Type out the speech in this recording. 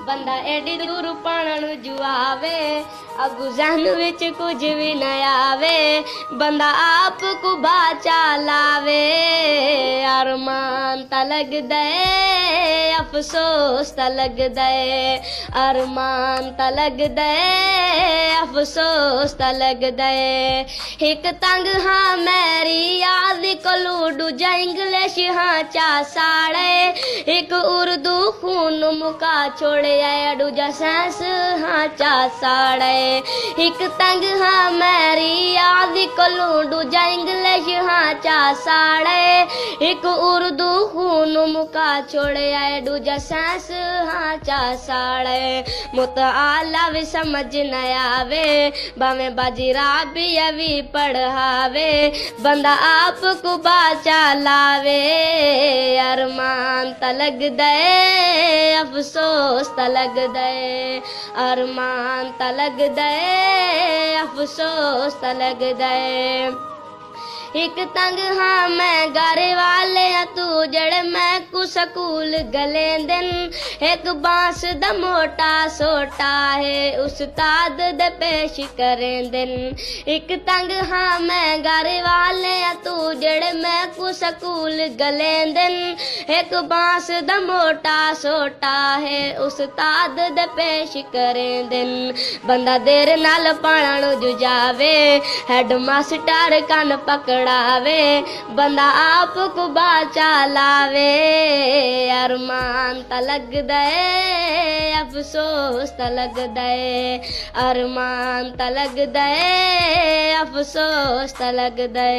बंदा एडी दूर पाणन जुआवे अगू जहन विच कुछ भी न आवे बंदा आप को बाचा लावे अरमान ता लग दे अफसोस ता लग दे अरमान ता लग दे अफसोस ता लग दे एक तंग हाँ मेरी याद को दूजा इंग्लिश हाँ चा साड़े एक उर्दू खून मुका छोड़े दूजा साइंस हाँ चा साड़े एक तंग हाँ मेरी याद को दूजा इंग्लिश हाँ चा साड़े एक उर्दू खून मुका छोड़े दूजा साइंस हाँ चा साड़े मुताला भी समझ न आवे बामे बाजीरा भी पढ़ावे बंदा आप को बाचा लावे अरमान ता लग दे अफसोस ता लग दे अरमान ता लग दे अफसोस ता लग दे एक तंग हाँ मैं गारे वाले तू जड़े मैं कु सकूल गले दिन एक बांस द मोटा सोटा है उस्ताद द पेश करें दिन एक तंग हाँ मैं गारे वाले तू जड़े मैं कु सकूल गले दिन एक बांस द मोटा सोटा है उस्ताद द पेश करें दिन बंदा देर नाल पाणन जुजावे हेड मास्टर कान पकड़ बंदा आप को बाचा लावे अरमान ता लग दे अफसोस ता लग दे अरमान ता लग दे अफसोस ता लग दे।